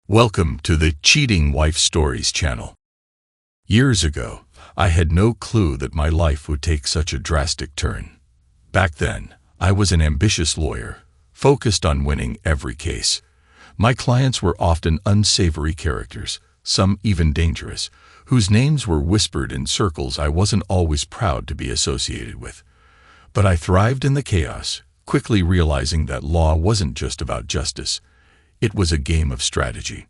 Welcome to the Cheating Wife Stories channel. Years ago, I had no clue that my life would take such a drastic turn. Back then, I was an ambitious lawyer, focused on winning every case. My clients were often unsavory characters, some even dangerous, whose names were whispered in circles I wasn't always proud to be associated with. But I thrived in the chaos, quickly realizing that law wasn't just about justice. It was a game of strategy.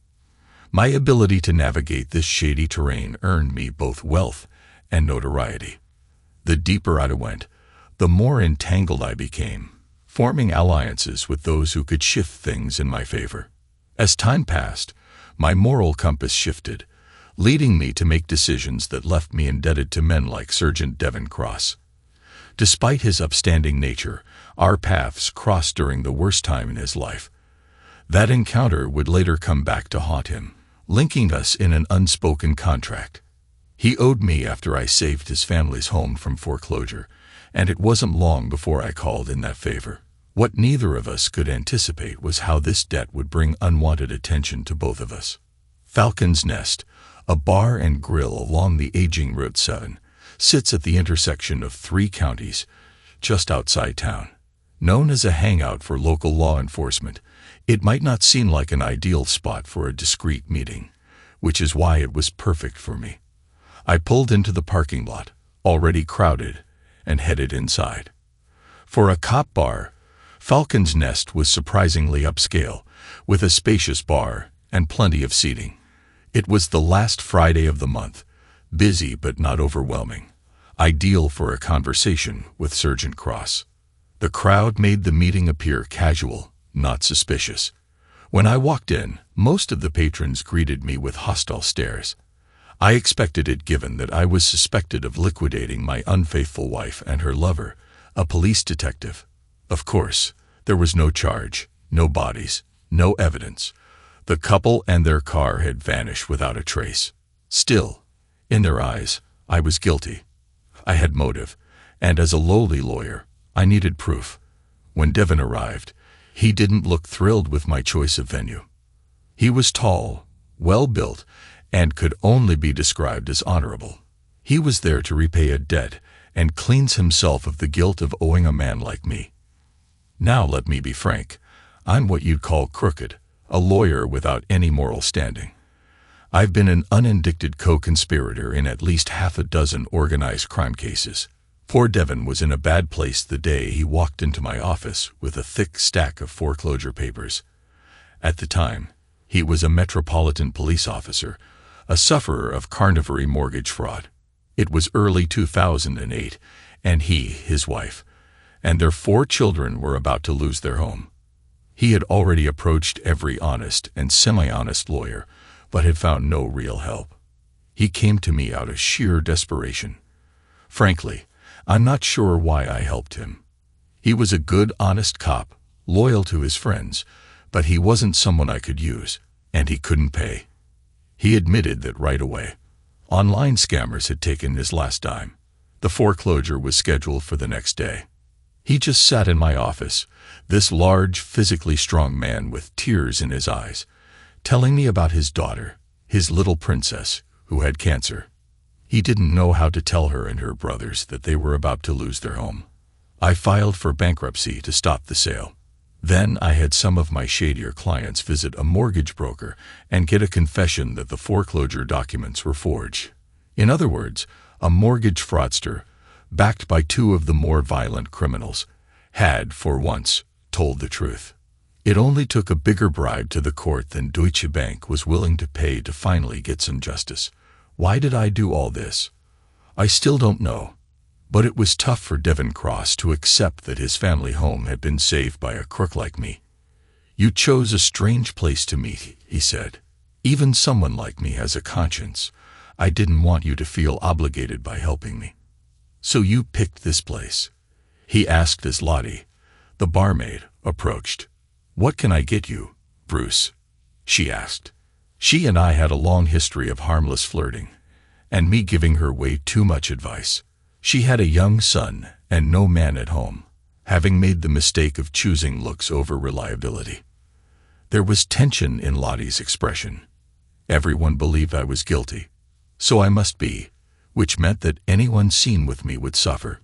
My ability to navigate this shady terrain earned me both wealth and notoriety. The deeper I went, the more entangled I became, forming alliances with those who could shift things in my favor. As time passed, my moral compass shifted, leading me to make decisions that left me indebted to men like Sergeant Devin Cross. Despite his upstanding nature, our paths crossed during the worst time in his life. That encounter would later come back to haunt him, linking us in an unspoken contract. He owed me after I saved his family's home from foreclosure, and it wasn't long before I called in that favor. What neither of us could anticipate was how this debt would bring unwanted attention to both of us. Falcon's Nest, a bar and grill along the aging Route 7, sits at the intersection of 3 counties, just outside town. Known as a hangout for local law enforcement, it might not seem like an ideal spot for a discreet meeting, which is why it was perfect for me. I pulled into the parking lot, already crowded, and headed inside. For a cop bar, Falcon's Nest was surprisingly upscale, with a spacious bar and plenty of seating. It was the last Friday of the month, busy but not overwhelming, ideal for a conversation with Sergeant Cross. The crowd made the meeting appear casual, not suspicious. When I walked in, most of the patrons greeted me with hostile stares. I expected it given that I was suspected of liquidating my unfaithful wife and her lover, a police detective. Of course, there was no charge, no bodies, no evidence. The couple and their car had vanished without a trace. Still, in their eyes, I was guilty. I had motive, and as a lowly lawyer, I needed proof. When Devin arrived, he didn't look thrilled with my choice of venue. He was tall, well-built, and could only be described as honorable. He was there to repay a debt and cleanse himself of the guilt of owing a man like me. Now let me be frank, I'm what you'd call crooked, a lawyer without any moral standing. I've been an unindicted co-conspirator in at least half a dozen organized crime cases. Poor Devin was in a bad place the day he walked into my office with a thick stack of foreclosure papers. At the time, he was a metropolitan police officer, a sufferer of carnivory mortgage fraud. It was early 2008, and he, his wife, and their 4 children were about to lose their home. He had already approached every honest and semi-honest lawyer, but had found no real help. He came to me out of sheer desperation. Frankly, I'm not sure why I helped him. He was a good, honest cop, loyal to his friends, but he wasn't someone I could use, and he couldn't pay. He admitted that right away. Online scammers had taken his last dime. The foreclosure was scheduled for the next day. He just sat in my office, this large, physically strong man with tears in his eyes, telling me about his daughter, his little princess, who had cancer. He didn't know how to tell her and her brothers that they were about to lose their home. I filed for bankruptcy to stop the sale. Then I had some of my shadier clients visit a mortgage broker and get a confession that the foreclosure documents were forged. In other words, a mortgage fraudster, backed by 2 of the more violent criminals, had, for once, told the truth. It only took a bigger bribe to the court than Deutsche Bank was willing to pay to finally get some justice. Why did I do all this? I still don't know, but it was tough for Devin Cross to accept that his family home had been saved by a crook like me. "You chose a strange place to meet," he said. "Even someone like me has a conscience. I didn't want you to feel obligated by helping me. So you picked this place?" he asked as Lottie, the barmaid, approached. "What can I get you, Bruce?" she asked. She and I had a long history of harmless flirting, and me giving her way too much advice. She had a young son and no man at home, having made the mistake of choosing looks over reliability. There was tension in Lottie's expression. Everyone believed I was guilty, so I must be, which meant that anyone seen with me would suffer.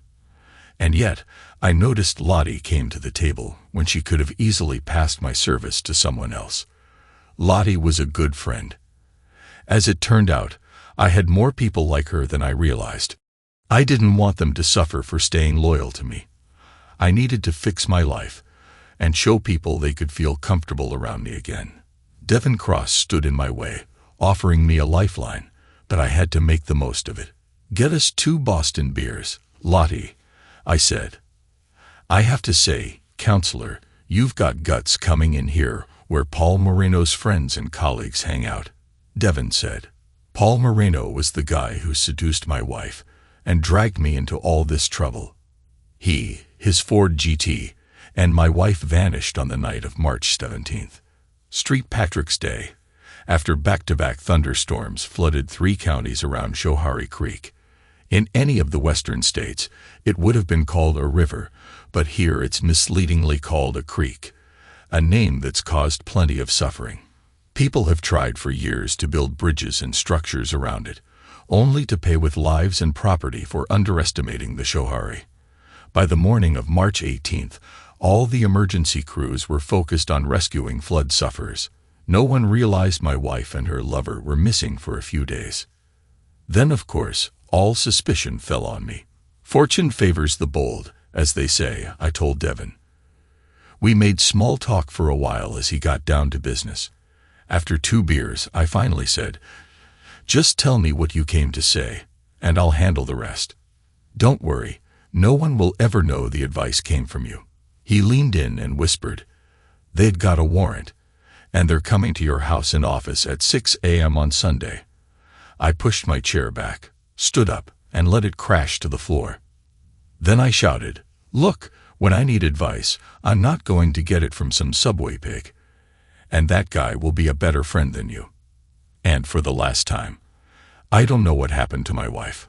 And yet, I noticed Lottie came to the table when she could have easily passed my service to someone else. Lottie was a good friend. As it turned out, I had more people like her than I realized. I didn't want them to suffer for staying loyal to me. I needed to fix my life and show people they could feel comfortable around me again. Devon Cross stood in my way, offering me a lifeline, but I had to make the most of it. "Get us 2 Boston beers, Lottie," I said. "I have to say, counselor, you've got guts coming in here where Paul Moreno's friends and colleagues hang out," Devon said. Paul Moreno was the guy who seduced my wife and dragged me into all this trouble. He, his Ford GT, and my wife vanished on the night of March 17th. St. Patrick's Day, after back-to-back thunderstorms flooded 3 counties around Schoharie Creek. In any of the western states, it would have been called a river, but here it's misleadingly called a creek, a name that's caused plenty of suffering. People have tried for years to build bridges and structures around it, only to pay with lives and property for underestimating the Schoharie. By the morning of March 18th, all the emergency crews were focused on rescuing flood sufferers. No one realized my wife and her lover were missing for a few days. Then, of course, all suspicion fell on me. Fortune favors the bold, as they say, I told Devon. We made small talk for a while as he got down to business. After 2 beers, I finally said, "Just tell me what you came to say, and I'll handle the rest. Don't worry, no one will ever know the advice came from you." He leaned in and whispered, "They'd got a warrant, and they're coming to your house and office at 6 a.m. on Sunday." I pushed my chair back, stood up, and let it crash to the floor. Then I shouted, "Look, when I need advice, I'm not going to get it from some subway pig. And that guy will be a better friend than you. And for the last time, I don't know what happened to my wife."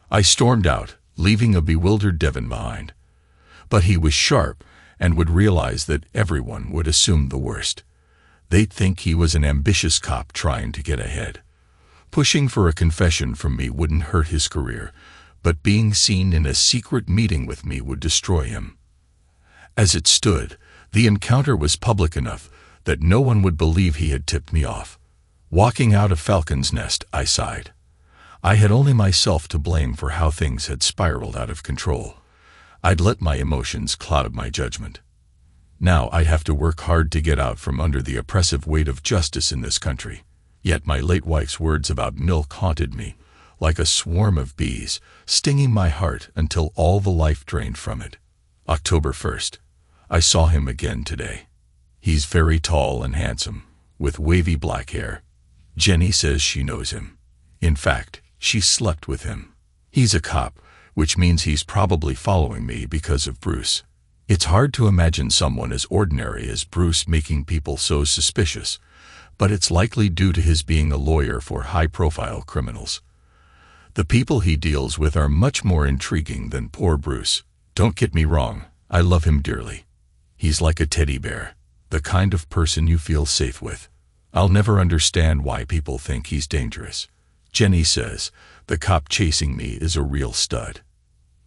I stormed out, leaving a bewildered Devon behind. But he was sharp and would realize that everyone would assume the worst. They'd think he was an ambitious cop trying to get ahead. Pushing for a confession from me wouldn't hurt his career, but being seen in a secret meeting with me would destroy him. As it stood, the encounter was public enough that no one would believe he had tipped me off. Walking out of Falcon's nest, I sighed. I had only myself to blame for how things had spiraled out of control. I'd let my emotions cloud my judgment. Now I'd have to work hard to get out from under the oppressive weight of justice in this country. Yet my late wife's words about milk haunted me, like a swarm of bees, stinging my heart until all the life drained from it. October 1st. I saw him again today. He's very tall and handsome, with wavy black hair. Jenny says she knows him. In fact, she slept with him. He's a cop, which means he's probably following me because of Bruce. It's hard to imagine someone as ordinary as Bruce making people so suspicious, but it's likely due to his being a lawyer for high-profile criminals. The people he deals with are much more intriguing than poor Bruce. Don't get me wrong, I love him dearly. He's like a teddy bear, the kind of person you feel safe with. I'll never understand why people think he's dangerous. Jenny says the cop chasing me is a real stud.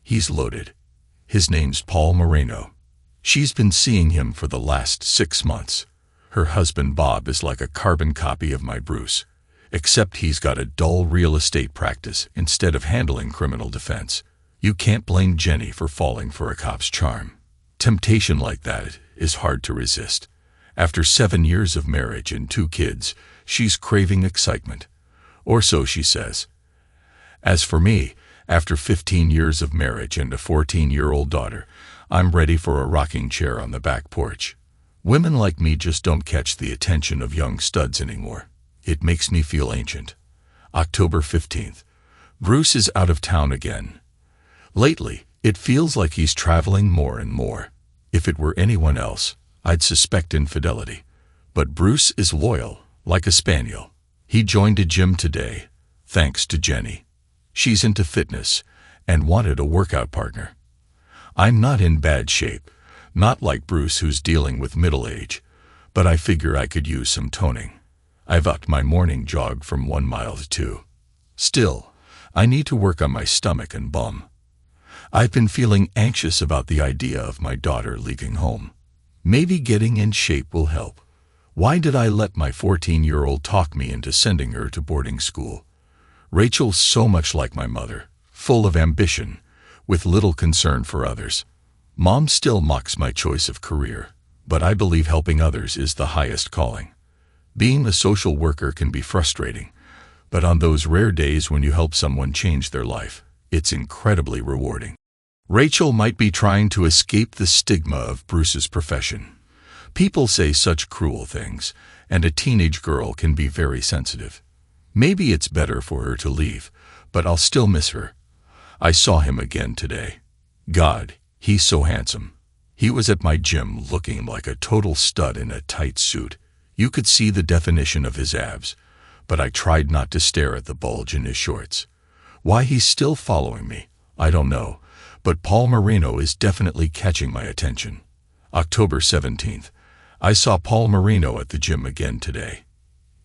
He's loaded. His name's Paul Moreno. She's been seeing him for the last 6 months. Her husband Bob is like a carbon copy of my Bruce, except he's got a dull real estate practice instead of handling criminal defense. You can't blame Jenny for falling for a cop's charm. Temptation like that is hard to resist. After 7 years of marriage and 2 kids, she's craving excitement. Or so she says. As for me, after 15 years of marriage and a 14-year-old daughter, I'm ready for a rocking chair on the back porch. Women like me just don't catch the attention of young studs anymore. It makes me feel ancient. October 15th. Bruce is out of town again. Lately, it feels like he's traveling more and more. If it were anyone else, I'd suspect infidelity. But Bruce is loyal, like a spaniel. He joined a gym today, thanks to Jenny. She's into fitness and wanted a workout partner. I'm not in bad shape, not like Bruce who's dealing with middle age, but I figure I could use some toning. I've upped my morning jog from 1 mile to 2. Still, I need to work on my stomach and bum. I've been feeling anxious about the idea of my daughter leaving home. Maybe getting in shape will help. Why did I let my 14-year-old talk me into sending her to boarding school? Rachel's so much like my mother, full of ambition, with little concern for others. Mom still mocks my choice of career, but I believe helping others is the highest calling. Being a social worker can be frustrating, but on those rare days when you help someone change their life, it's incredibly rewarding. Rachel might be trying to escape the stigma of Bruce's profession. People say such cruel things, and a teenage girl can be very sensitive. Maybe it's better for her to leave, but I'll still miss her. I saw him again today. God, he's so handsome. He was at my gym looking like a total stud in a tight suit. You could see the definition of his abs, but I tried not to stare at the bulge in his shorts. Why he's still following me, I don't know, but Paul Marino is definitely catching my attention. October 17th. I saw Paul Marino at the gym again today.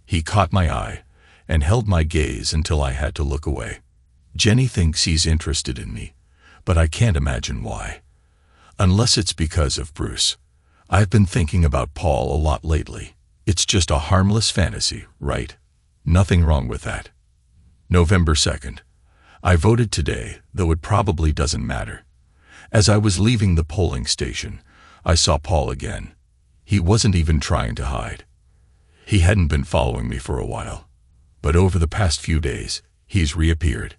He caught my eye and held my gaze until I had to look away. Jenny thinks he's interested in me, but I can't imagine why. Unless it's because of Bruce. I've been thinking about Paul a lot lately. It's just a harmless fantasy, right? Nothing wrong with that. November 2nd. I voted today, though it probably doesn't matter. As I was leaving the polling station, I saw Paul again. He wasn't even trying to hide. He hadn't been following me for a while, but over the past few days, he's reappeared.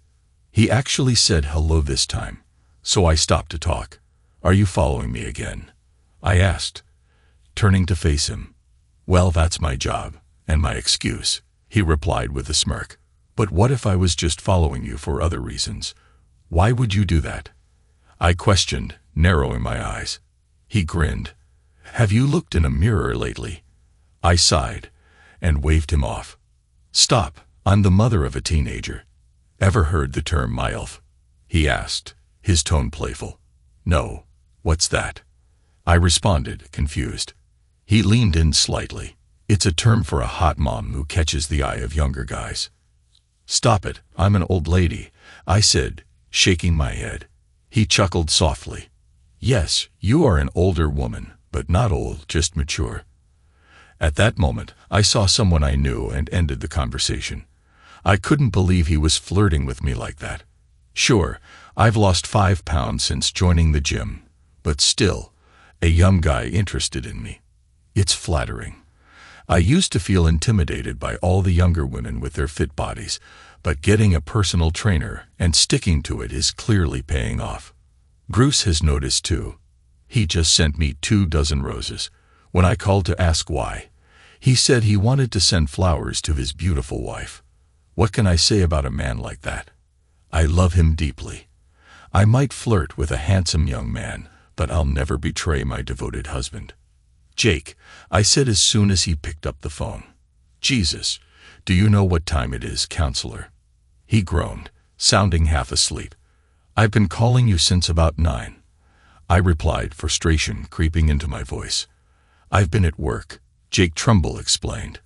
He actually said hello this time, so I stopped to talk. "Are you following me again?" I asked, turning to face him. "Well, that's my job, and my excuse," he replied with a smirk. "But what if I was just following you for other reasons? Why would you do that?" I questioned, narrowing my eyes. He grinned. "Have you looked in a mirror lately?" I sighed and waved him off. "Stop, I'm the mother of a teenager." "Ever heard the term MILF?" he asked, his tone playful. "No, what's that?" I responded, confused. He leaned in slightly. "It's a term for a hot mom who catches the eye of younger guys." "Stop it, I'm an old lady," I said, shaking my head. He chuckled softly. "Yes, you are an older woman, but not old, just mature." At that moment, I saw someone I knew and ended the conversation. I couldn't believe he was flirting with me like that. Sure, I've lost 5 pounds since joining the gym, but still, a young guy interested in me. It's flattering. I used to feel intimidated by all the younger women with their fit bodies, but getting a personal trainer and sticking to it is clearly paying off. Bruce has noticed too. He just sent me 2 dozen roses. When I called to ask why, he said he wanted to send flowers to his beautiful wife. What can I say about a man like that? I love him deeply. I might flirt with a handsome young man, but I'll never betray my devoted husband. "Jake," I said as soon as he picked up the phone. "Jesus, do you know what time it is, counselor?" He groaned, sounding half asleep. "I've been calling you since about 9. I replied, frustration creeping into my voice. "I've been at work," Jake Trumbull explained.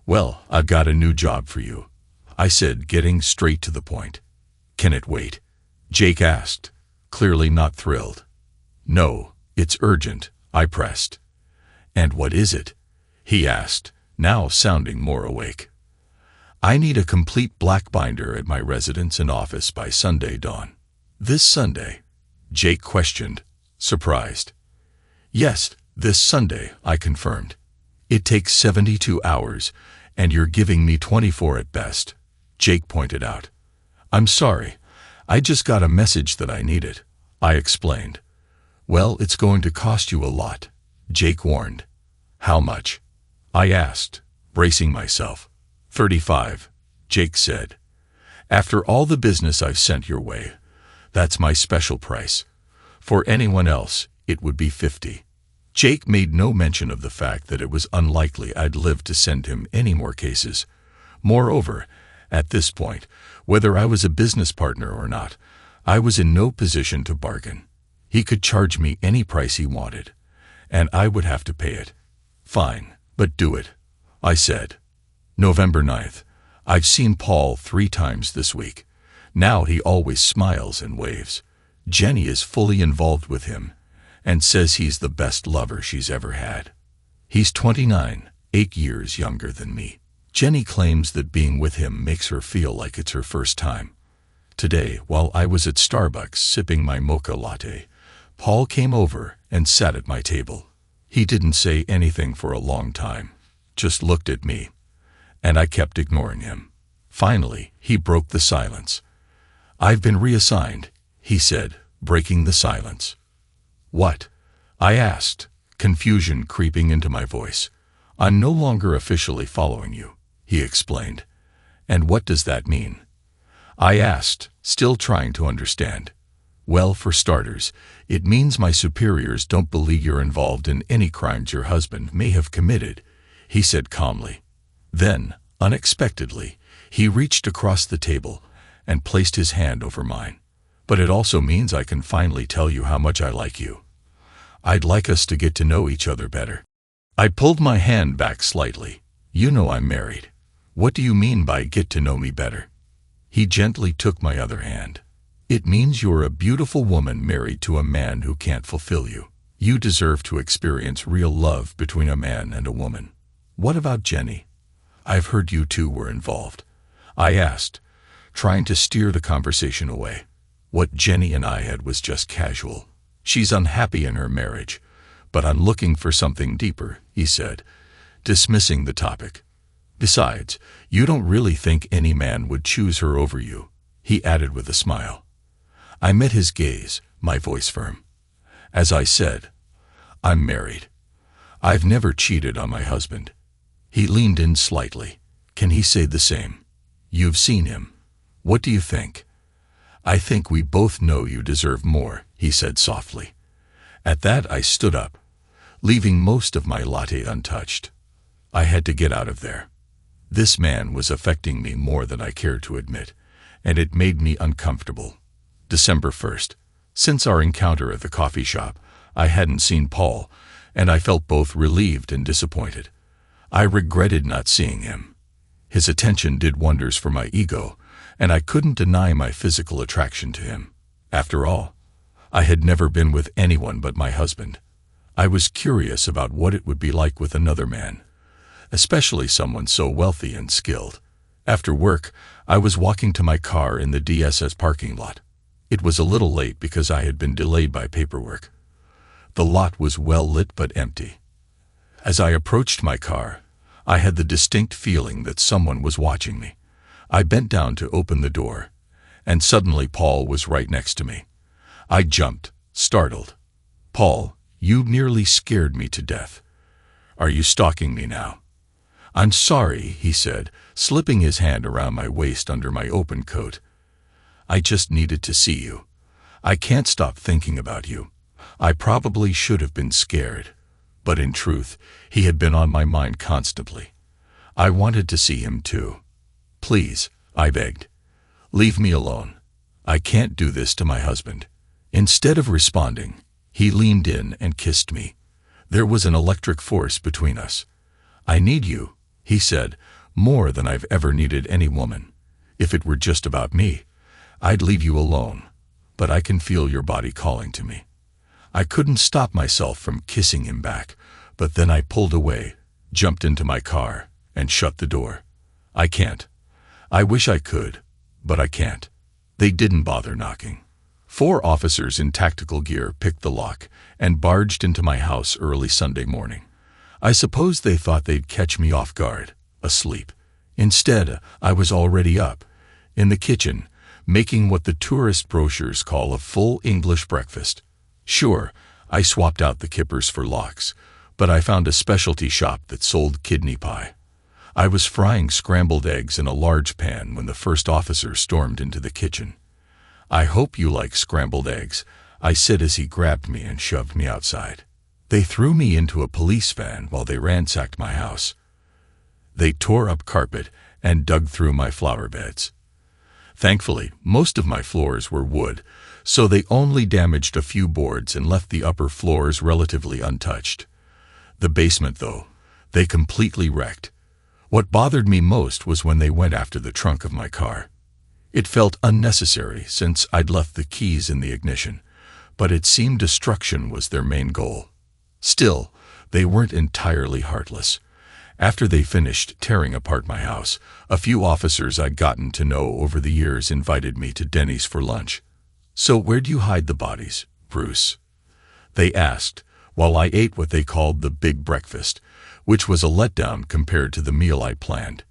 "Well, I've got a new job for you," I said, getting straight to the point. "Can it wait?" Jake asked, clearly not thrilled. "No, it's urgent," I pressed. "And what is it?" he asked, now sounding more awake. "I need a complete black binder at my residence and office by Sunday dawn." "This Sunday?" Jake questioned, surprised. "Yes, this Sunday," I confirmed. "It takes 72 hours, and you're giving me 24 at best," Jake pointed out. "I'm sorry, I just got a message that I need it," I explained. "Well, it's going to cost you a lot," Jake warned. "How much?" I asked, bracing myself. 35, Jake said. "After all the business I've sent your way, that's my special price. For anyone else, it would be 50. Jake made no mention of the fact that it was unlikely I'd live to send him any more cases. Moreover, at this point, whether I was a business partner or not, I was in no position to bargain. He could charge me any price he wanted, and I would have to pay it. Fine, but do it, I said. November 9th. I've seen Paul 3 times this week. Now he always smiles and waves. Jenny is fully involved with him and says he's the best lover she's ever had. He's 29, 8 years younger than me. Jenny claims that being with him makes her feel like it's her first time. Today, while I was at Starbucks sipping my mocha latte, Paul came over and sat at my table. He didn't say anything for a long time, just looked at me, and I kept ignoring him. Finally, he broke the silence. "I've been reassigned," he said, breaking the silence. "What?" I asked, confusion creeping into my voice. "I'm no longer officially following you," he explained. "And what does that mean?" I asked, still trying to understand. "Well, for starters, it means my superiors don't believe you're involved in any crimes your husband may have committed," he said calmly. Then, unexpectedly, he reached across the table and placed his hand over mine. "But it also means I can finally tell you how much I like you. I'd like us to get to know each other better." I pulled my hand back slightly. "You know I'm married. What do you mean by get to know me better?" He gently took my other hand. "It means you're a beautiful woman married to a man who can't fulfill you. You deserve to experience real love between a man and a woman." "What about Jenny? I've heard you two were involved," I asked, trying to steer the conversation away. What Jenny and I had was just casual. "She's unhappy in her marriage, but I'm looking for something deeper," he said, dismissing the topic. "Besides, you don't really think any man would choose her over you," he added with a smile. I met his gaze, my voice firm. As I said, "I'm married. I've never cheated on my husband." He leaned in slightly. "Can he say the same? You've seen him. What do you think?" "I think we both know you deserve more," he said softly. At that I stood up, leaving most of my latte untouched. I had to get out of there. This man was affecting me more than I cared to admit, and it made me uncomfortable. December 1st. Since our encounter at the coffee shop, I hadn't seen Paul, and I felt both relieved and disappointed. I regretted not seeing him. His attention did wonders for my ego, and I couldn't deny my physical attraction to him. After all, I had never been with anyone but my husband. I was curious about what it would be like with another man, especially someone so wealthy and skilled. After work, I was walking to my car in the DSS parking lot. It was a little late because I had been delayed by paperwork. The lot was well lit but empty. As I approached my car, I had the distinct feeling that someone was watching me. I bent down to open the door, and suddenly Paul was right next to me. I jumped, startled. "Paul, you nearly scared me to death. Are you stalking me now?" "I'm sorry," he said, slipping his hand around my waist under my open coat. "I just needed to see you. I can't stop thinking about you." I probably should have been scared, but in truth, he had been on my mind constantly. I wanted to see him too. "Please," I begged, "leave me alone. I can't do this to my husband." Instead of responding, he leaned in and kissed me. There was an electric force between us. "I need you," he said, "more than I've ever needed any woman. If it were just about me, I'd leave you alone, but I can feel your body calling to me." I couldn't stop myself from kissing him back, but then I pulled away, jumped into my car, and shut the door. "I can't. I wish I could, but I can't." They didn't bother knocking. 4 officers in tactical gear picked the lock and barged into my house early Sunday morning. I suppose they thought they'd catch me off guard, asleep. Instead, I was already up, in the kitchen, making what the tourist brochures call a full English breakfast. Sure, I swapped out the kippers for locks, but I found a specialty shop that sold kidney pie. I was frying scrambled eggs in a large pan when the first officer stormed into the kitchen. "I hope you like scrambled eggs," I said as he grabbed me and shoved me outside. They threw me into a police van while they ransacked my house. They tore up carpet and dug through my flower beds. Thankfully, most of my floors were wood, so they only damaged a few boards and left the upper floors relatively untouched. The basement, though, They completely wrecked. What bothered me most was when they went after the trunk of my car. It felt unnecessary since I'd left the keys in the ignition, but it seemed destruction was their main goal. Still, they weren't entirely heartless. After they finished tearing apart my house, a few officers I'd gotten to know over the years invited me to Denny's for lunch. "So where do you hide the bodies, Bruce?" they asked, while I ate what they called the big breakfast, which was a letdown compared to the meal I planned.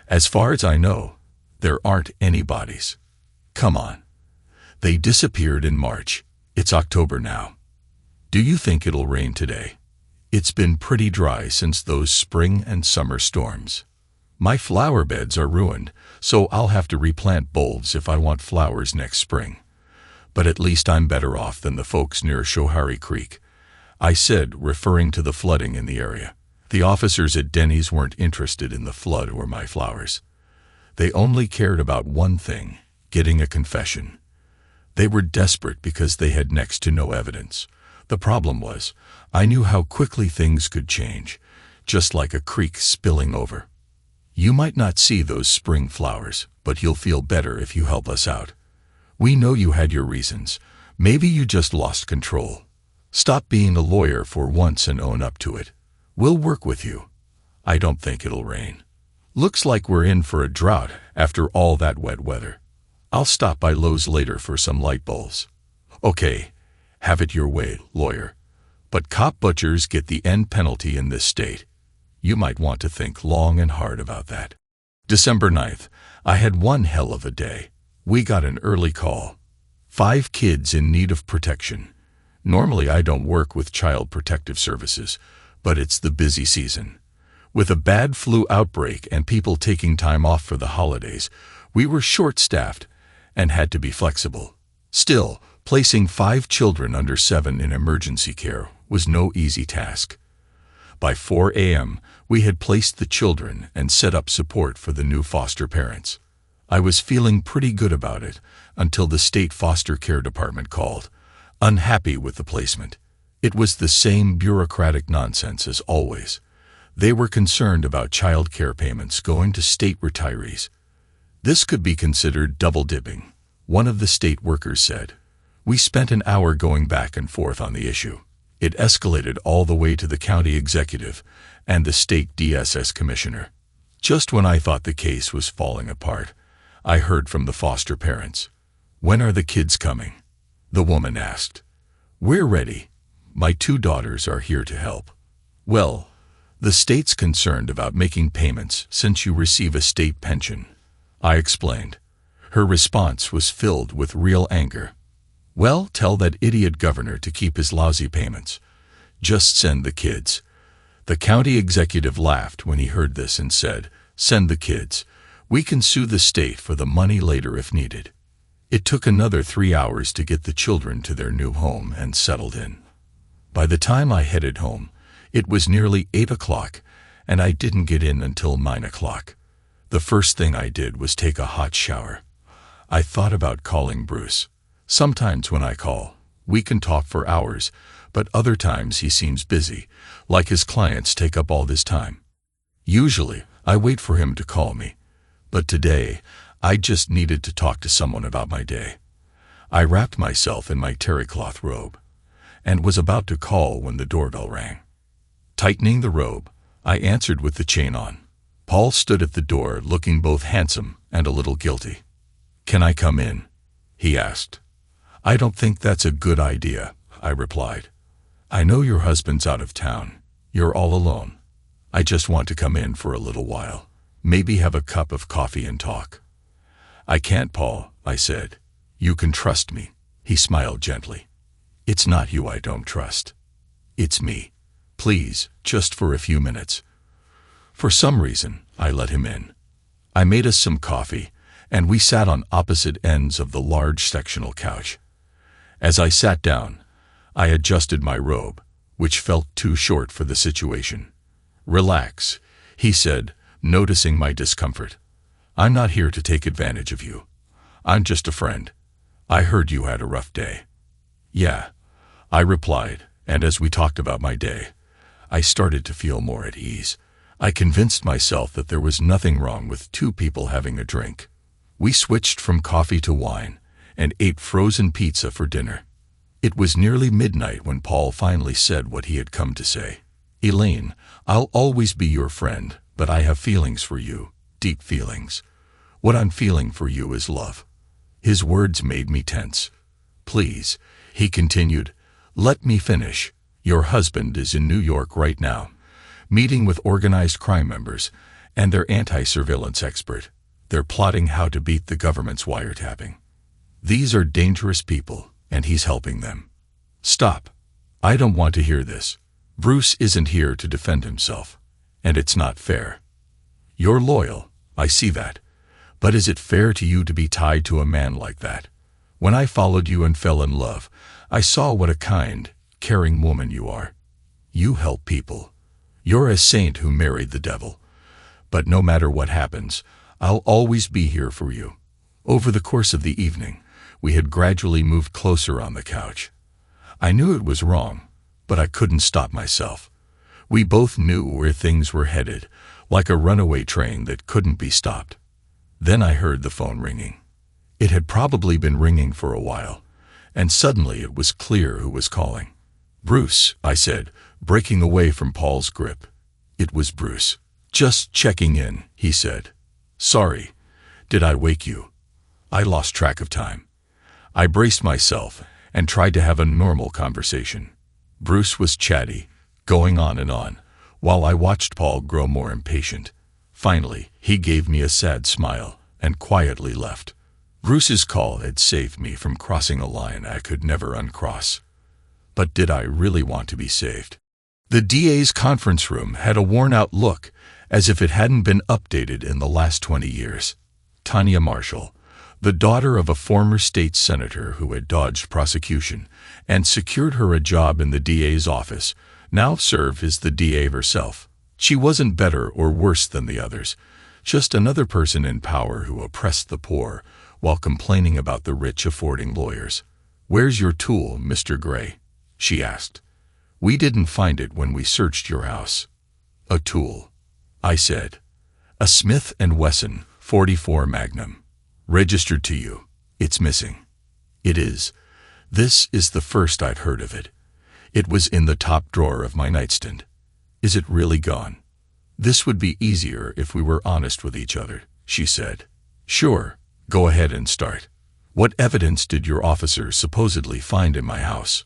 "As far as I know, there aren't any bodies." "Come on. They disappeared in March. It's October now. Do you think it'll rain today? It's been pretty dry since those spring and summer storms. My flower beds are ruined, so I'll have to replant bulbs if I want flowers next spring. But at least I'm better off than the folks near Schoharie Creek," I said, referring to the flooding in the area. The officers at Denny's weren't interested in the flood or my flowers. They only cared about one thing: getting a confession. They were desperate because they had next to no evidence. The problem was, I knew how quickly things could change, just like a creek spilling over. "You might not see those spring flowers, but you'll feel better if you help us out. We know you had your reasons. Maybe you just lost control. Stop being a lawyer for once and own up to it. We'll work with you." "I don't think it'll rain. Looks like we're in for a drought after all that wet weather. I'll stop by Lowe's later for some light bulbs." "Okay, have it your way, lawyer. But cop butchers get the end penalty in this state. You might want to think long and hard about that." December 9th, I had one hell of a day. We got an early call. 5 kids in need of protection. Normally I don't work with Child Protective Services, but it's the busy season. With a bad flu outbreak and people taking time off for the holidays, we were short-staffed and had to be flexible. Still, placing 5 children under 7 in emergency care was no easy task. By 4 a.m., we had placed the children and set up support for the new foster parents. I was feeling pretty good about it until the state foster care department called, unhappy with the placement. It was the same bureaucratic nonsense as always. They were concerned about child care payments going to state retirees. This could be considered double-dipping, one of the state workers said. We spent an hour going back and forth on the issue. It escalated all the way to the county executive and the state DSS commissioner. Just when I thought the case was falling apart, I heard from the foster parents. "When are the kids coming?" the woman asked. "We're ready. My 2 daughters are here to help." "Well, the state's concerned about making payments since you receive a state pension," I explained. Her response was filled with real anger. "Well, tell that idiot governor to keep his lousy payments. Just send the kids." The county executive laughed when he heard this and said, "Send the kids. We can sue the state for the money later if needed." It took another 3 hours to get the children to their new home and settled in. By the time I headed home, it was nearly 8 o'clock, and I didn't get in until 9 o'clock. The first thing I did was take a hot shower. I thought about calling Bruce. Sometimes when I call, we can talk for hours, but other times he seems busy, like his clients take up all this time. Usually, I wait for him to call me, but today, I just needed to talk to someone about my day. I wrapped myself in my terry cloth robe and was about to call when the doorbell rang. Tightening the robe, I answered with the chain on. Paul stood at the door looking both handsome and a little guilty. "Can I come in?" he asked. "I don't think that's a good idea," I replied. "I know your husband's out of town. You're all alone. I just want to come in for a little while, maybe have a cup of coffee and talk." "I can't, Paul," I said. "You can trust me." He smiled gently. "It's not you I don't trust. It's me. Please, just for a few minutes." For some reason, I let him in. I made us some coffee, and we sat on opposite ends of the large sectional couch. As I sat down, I adjusted my robe, which felt too short for the situation. "Relax," he said, noticing my discomfort. "I'm not here to take advantage of you. I'm just a friend. I heard you had a rough day." "Yeah," I replied, and as we talked about my day, I started to feel more at ease. I convinced myself that there was nothing wrong with two people having a drink. We switched from coffee to wine and ate frozen pizza for dinner. It was nearly midnight when Paul finally said what he had come to say. "Elaine, I'll always be your friend, but I have feelings for you, deep feelings. What I'm feeling for you is love." His words made me tense. "Please," he continued, "let me finish. Your husband is in New York right now, meeting with organized crime members and their anti-surveillance expert. They're plotting how to beat the government's wiretapping. These are dangerous people, and he's helping them." "Stop. I don't want to hear this. Bruce isn't here to defend himself, and it's not fair. You're loyal, I see that. But is it fair to you to be tied to a man like that? When I followed you and fell in love, I saw what a kind, caring woman you are. You help people. You're a saint who married the devil. But no matter what happens, I'll always be here for you." Over the course of the evening, we had gradually moved closer on the couch. I knew it was wrong, but I couldn't stop myself. We both knew where things were headed, like a runaway train that couldn't be stopped. Then I heard the phone ringing. It had probably been ringing for a while, and suddenly it was clear who was calling. "Bruce," I said, breaking away from Paul's grip. It was Bruce. "Just checking in," he said. "Sorry. Did I wake you?" I lost track of time. I braced myself and tried to have a normal conversation. Bruce was chatty, going on and on, while I watched Paul grow more impatient. Finally, he gave me a sad smile and quietly left. Bruce's call had saved me from crossing a line I could never uncross. But did I really want to be saved? The DA's conference room had a worn-out look, as if it hadn't been updated in the last 20 years. Tanya Marshall, the daughter of a former state senator who had dodged prosecution and secured her a job in the DA's office, now served as the DA herself. She wasn't better or worse than the others, just another person in power who oppressed the poor while complaining about the rich affording lawyers. "Where's your tool, Mr. Gray?" she asked. "We didn't find it when we searched your house." "A tool," I said. "A Smith & Wesson 44 Magnum. Registered to you. It's missing." "It is. This is the first I've heard of it. It was in the top drawer of my nightstand." "Is it really gone?" "This would be easier if we were honest with each other," she said. "Sure, go ahead and start. What evidence did your officers supposedly find in my house?"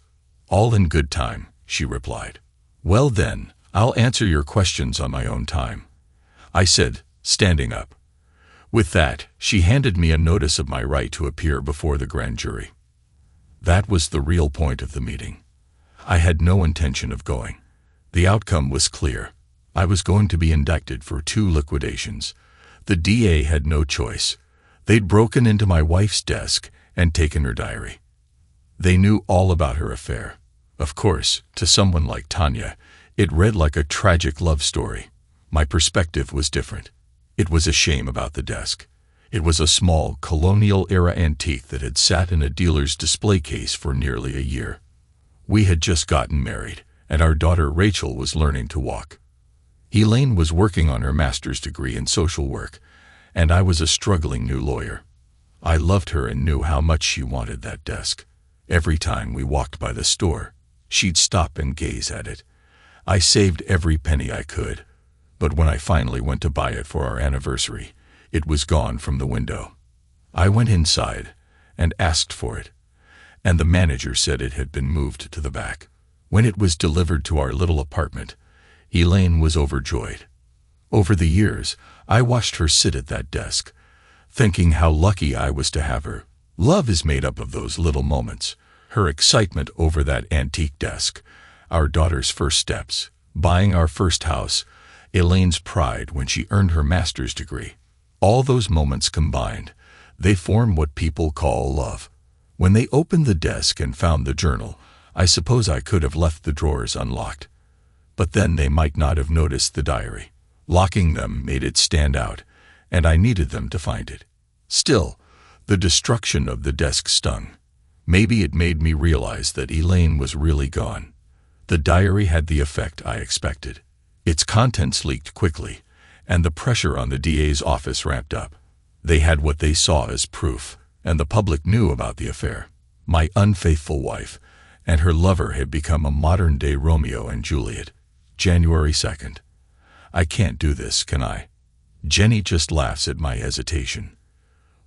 "All in good time," she replied. "Well then, I'll answer your questions on my own time," I said, standing up. With that, she handed me a notice of my right to appear before the grand jury. That was the real point of the meeting. I had no intention of going. The outcome was clear. I was going to be indicted for 2 liquidations. The DA had no choice. They'd broken into my wife's desk and taken her diary. They knew all about her affair. Of course, to someone like Tanya, it read like a tragic love story. My perspective was different. It was a shame about the desk. It was a small, colonial-era antique that had sat in a dealer's display case for nearly a year. We had just gotten married, and our daughter Rachel was learning to walk. Elaine was working on her master's degree in social work, and I was a struggling new lawyer. I loved her and knew how much she wanted that desk. Every time we walked by the store, she'd stop and gaze at it. I saved every penny I could, but when I finally went to buy it for our anniversary, it was gone from the window. I went inside and asked for it, and the manager said it had been moved to the back. When it was delivered to our little apartment, Elaine was overjoyed. Over the years, I watched her sit at that desk, thinking how lucky I was to have her. Love is made up of those little moments. Her excitement over that antique desk, our daughter's first steps, buying our first house, Elaine's pride when she earned her master's degree. All those moments combined, they form what people call love. When they opened the desk and found the journal, I suppose I could have left the drawers unlocked. But then they might not have noticed the diary. Locking them made it stand out, and I needed them to find it. Still, the destruction of the desk stung. Maybe it made me realize that Elaine was really gone. The diary had the effect I expected. Its contents leaked quickly, and the pressure on the DA's office ramped up. They had what they saw as proof, and the public knew about the affair. My unfaithful wife and her lover had become a modern-day Romeo and Juliet. January 2nd. I can't do this, can I? Jenny just laughs at my hesitation.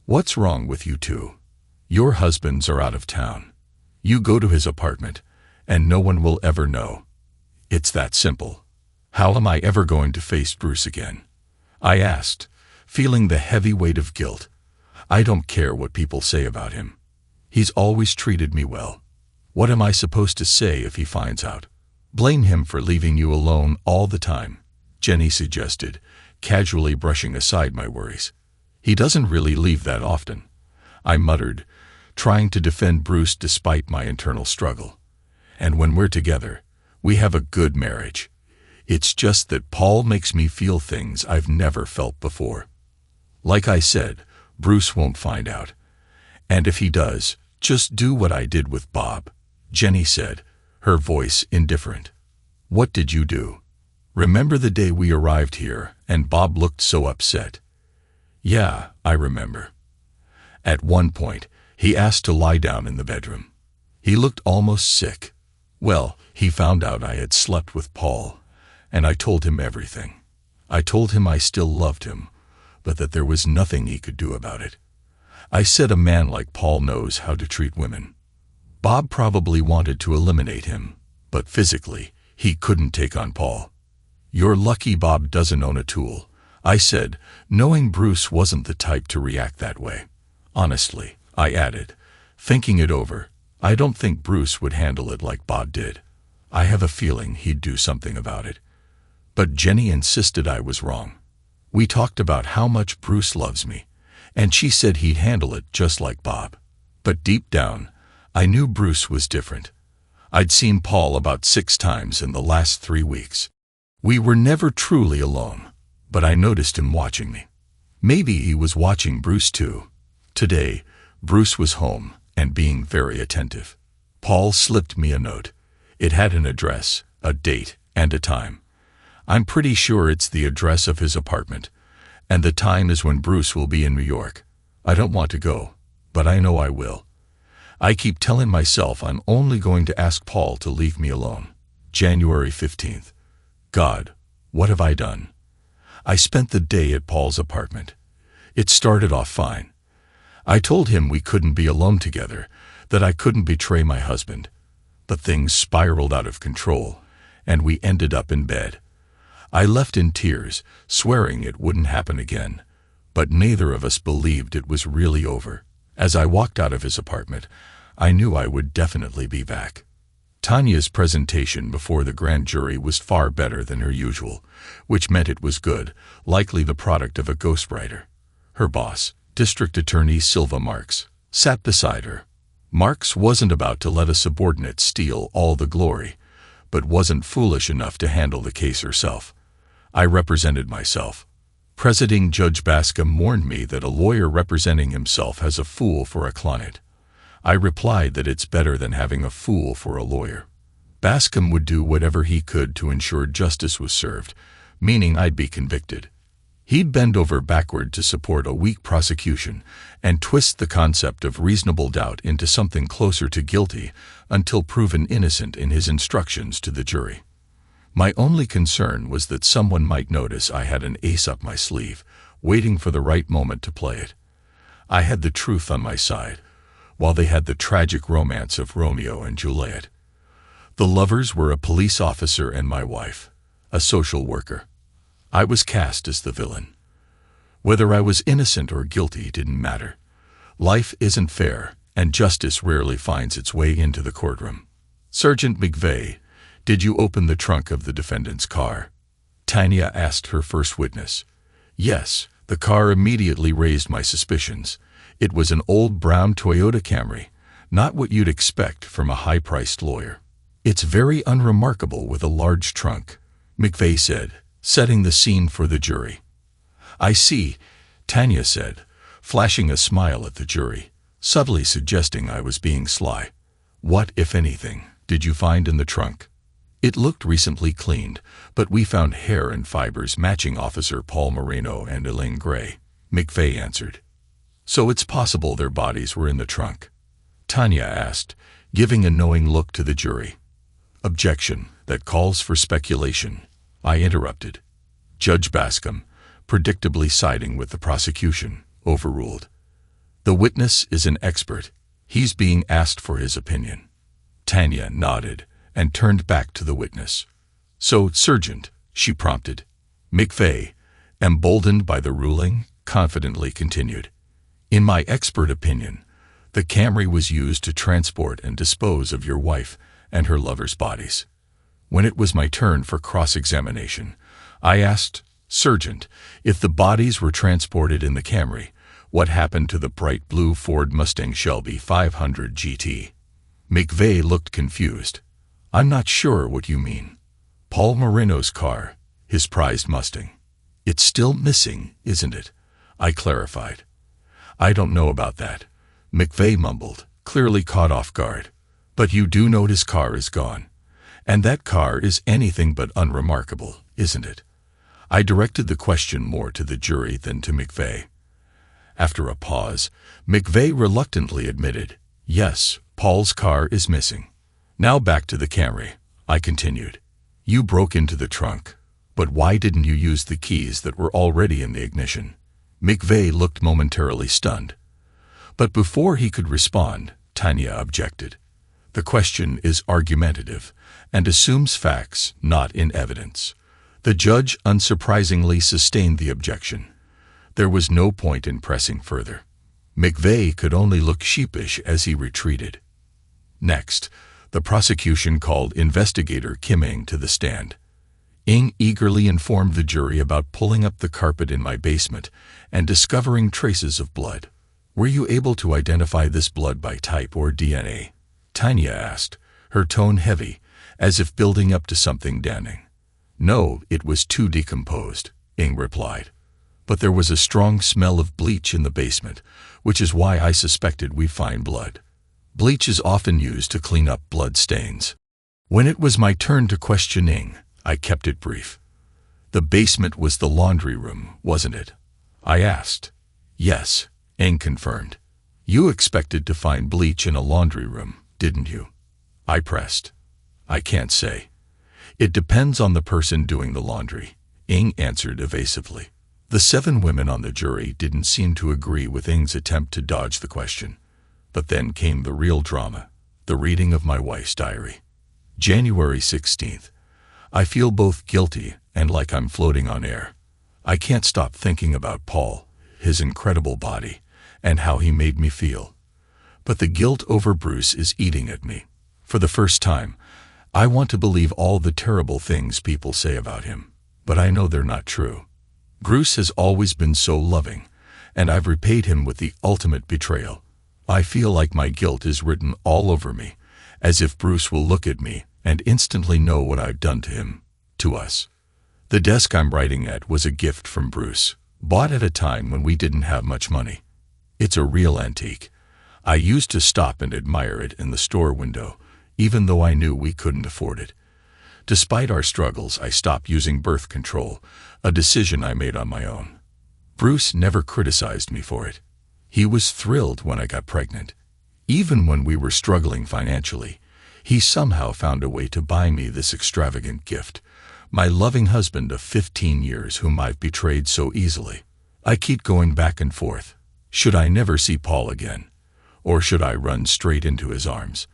What's wrong with you two? Your husbands are out of town. You go to his apartment, and no one will ever know. It's that simple. How am I ever going to face Bruce again? I asked, feeling the heavy weight of guilt. I don't care what people say about him. He's always treated me well. What am I supposed to say if he finds out? Blame him for leaving you alone all the time, Jenny suggested, casually brushing aside my worries. He doesn't really leave that often, I muttered, trying to defend Bruce despite my internal struggle. And when we're together, we have a good marriage. It's just that Paul makes me feel things I've never felt before. Like I said, Bruce won't find out. And if he does, just do what I did with Bob, Jenny said, her voice indifferent. What did you do? Remember the day we arrived here and Bob looked so upset? Yeah, I remember. At one point, he asked to lie down in the bedroom. He looked almost sick. Well, he found out I had slept with Paul, and I told him everything. I told him I still loved him, but that there was nothing he could do about it. I said a man like Paul knows how to treat women. Bob probably wanted to eliminate him, but physically, he couldn't take on Paul. You're lucky Bob doesn't own a tool, I said, knowing Bruce wasn't the type to react that way. Honestly, I added, thinking it over, I don't think Bruce would handle it like Bob did. I have a feeling he'd do something about it. But Jenny insisted I was wrong. We talked about how much Bruce loves me, and she said he'd handle it just like Bob. But deep down, I knew Bruce was different. I'd seen Paul about 6 times in the last 3 weeks. We were never truly alone, but I noticed him watching me. Maybe he was watching Bruce too. Today, Bruce was home and being very attentive. Paul slipped me a note. It had an address, a date, and a time. I'm pretty sure it's the address of his apartment, and the time is when Bruce will be in New York. I don't want to go, but I know I will. I keep telling myself I'm only going to ask Paul to leave me alone. January 15th. God, what have I done? I spent the day at Paul's apartment. It started off fine. I told him we couldn't be alone together, that I couldn't betray my husband. But things spiraled out of control, and we ended up in bed. I left in tears, swearing it wouldn't happen again, but neither of us believed it was really over. As I walked out of his apartment, I knew I would definitely be back. Tanya's presentation before the grand jury was far better than her usual, which meant it was good, likely the product of a ghostwriter. Her boss, District Attorney Silva Marks, sat beside her. Marks wasn't about to let a subordinate steal all the glory, but wasn't foolish enough to handle the case herself. I represented myself. Presiding Judge Bascom warned me that a lawyer representing himself has a fool for a client. I replied that it's better than having a fool for a lawyer. Bascom would do whatever he could to ensure justice was served, meaning I'd be convicted. He'd bend over backward to support a weak prosecution and twist the concept of reasonable doubt into something closer to guilty until proven innocent in his instructions to the jury. My only concern was that someone might notice I had an ace up my sleeve, waiting for the right moment to play it. I had the truth on my side, while they had the tragic romance of Romeo and Juliet. The lovers were a police officer and my wife, a social worker. I was cast as the villain. Whether I was innocent or guilty didn't matter. Life isn't fair, and justice rarely finds its way into the courtroom. Sergeant McVeigh, did you open the trunk of the defendant's car? Tanya asked her first witness. Yes, the car immediately raised my suspicions. It was an old brown Toyota Camry, not what you'd expect from a high-priced lawyer. It's very unremarkable with a large trunk, McVeigh said, setting the scene for the jury. I see, Tanya said, flashing a smile at the jury, subtly suggesting I was being sly. What, if anything, did you find in the trunk? It looked recently cleaned, but we found hair and fibers matching Officer Paul Moreno and Elaine Gray, McVeigh answered. So it's possible their bodies were in the trunk? Tanya asked, giving a knowing look to the jury. Objection, that calls for speculation, I interrupted. Judge Bascom, predictably siding with the prosecution, overruled. The witness is an expert. He's being asked for his opinion. Tanya nodded and turned back to the witness. So, Sergeant, she prompted. McVeigh, emboldened by the ruling, confidently continued. In my expert opinion, the Camry was used to transport and dispose of your wife and her lover's bodies. When it was my turn for cross-examination, I asked, Sergeant, if the bodies were transported in the Camry, what happened to the bright blue Ford Mustang Shelby 500 GT? McVeigh looked confused. I'm not sure what you mean. Paul Moreno's car, his prized Mustang. It's still missing, isn't it? I clarified. I don't know about that, McVeigh mumbled, clearly caught off guard. But you do know his car is gone. And that car is anything but unremarkable, isn't it? I directed the question more to the jury than to McVeigh. After a pause, McVeigh reluctantly admitted, yes, Paul's car is missing. Now back to the Camry, I continued. You broke into the trunk, but why didn't you use the keys that were already in the ignition? McVeigh looked momentarily stunned. But before he could respond, Tanya objected. The question is argumentative and assumes facts, not in evidence. The judge unsurprisingly sustained the objection. There was no point in pressing further. McVeigh could only look sheepish as he retreated. Next, the prosecution called investigator Kim Ng to the stand. Ng eagerly informed the jury about pulling up the carpet in my basement and discovering traces of blood. Were you able to identify this blood by type or DNA? Tanya asked, her tone heavy, as if building up to something damning. No, it was too decomposed, Ng replied. But there was a strong smell of bleach in the basement, which is why I suspected we'd find blood. Bleach is often used to clean up blood stains. When it was my turn to question Ng, I kept it brief. The basement was the laundry room, wasn't it? I asked. Yes, Ng confirmed. You expected to find bleach in a laundry room, didn't you? I pressed. I can't say. It depends on the person doing the laundry, Ng answered evasively. The 7 women on the jury didn't seem to agree with Ng's attempt to dodge the question. But then came the real drama, the reading of my wife's diary. January 16th. I feel both guilty and like I'm floating on air. I can't stop thinking about Paul, his incredible body, and how he made me feel. But the guilt over Bruce is eating at me. For the first time, I want to believe all the terrible things people say about him, but I know they're not true. Bruce has always been so loving, and I've repaid him with the ultimate betrayal. I feel like my guilt is written all over me, as if Bruce will look at me and instantly know what I've done to him, to us. The desk I'm writing at was a gift from Bruce, bought at a time when we didn't have much money. It's a real antique. I used to stop and admire it in the store window, even though I knew we couldn't afford it. Despite our struggles, I stopped using birth control, a decision I made on my own. Bruce never criticized me for it. He was thrilled when I got pregnant. Even when we were struggling financially, he somehow found a way to buy me this extravagant gift, my loving husband of 15 years whom I've betrayed so easily. I keep going back and forth. Should I never see Paul again? Or should I run straight into his arms?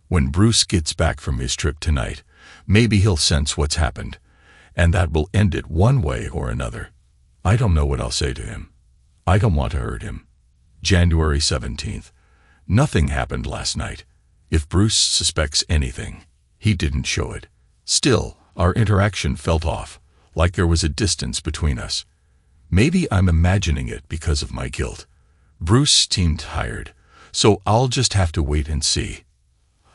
When Bruce gets back from his trip tonight, maybe he'll sense what's happened, and that will end it one way or another. I don't know what I'll say to him. I don't want to hurt him. January 17th. Nothing happened last night. If Bruce suspects anything, he didn't show it. Still, our interaction felt off, like there was a distance between us. Maybe I'm imagining it because of my guilt. Bruce seemed tired, so I'll just have to wait and see.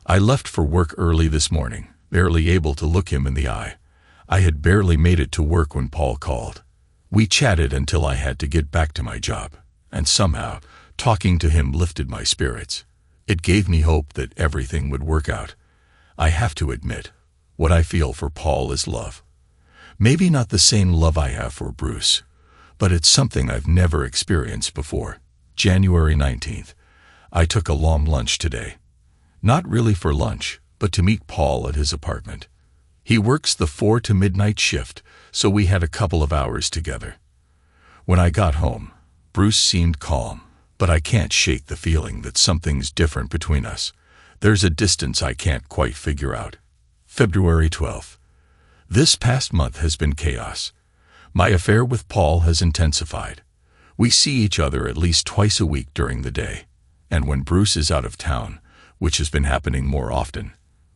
I left for work early this morning, barely able to look him in the eye. I had barely made it to work when Paul called. We chatted until I had to get back to my job, and somehow, talking to him lifted my spirits. It gave me hope that everything would work out. I have to admit, What I feel for Paul is love. Maybe not the same love I have for Bruce, but it's something I've never experienced before. January 19th. I took a long lunch today. Not really for lunch, but to meet Paul at his apartment. He works the 4 to midnight shift, so we had a couple of hours together. When I got home, Bruce seemed calm, but I can't shake the feeling that something's different between us. There's a distance I can't quite figure out. February 12th. This past month has been chaos. My affair with Paul has intensified. We see each other at least twice a week during the day, and when Bruce is out of town, which has been happening more often,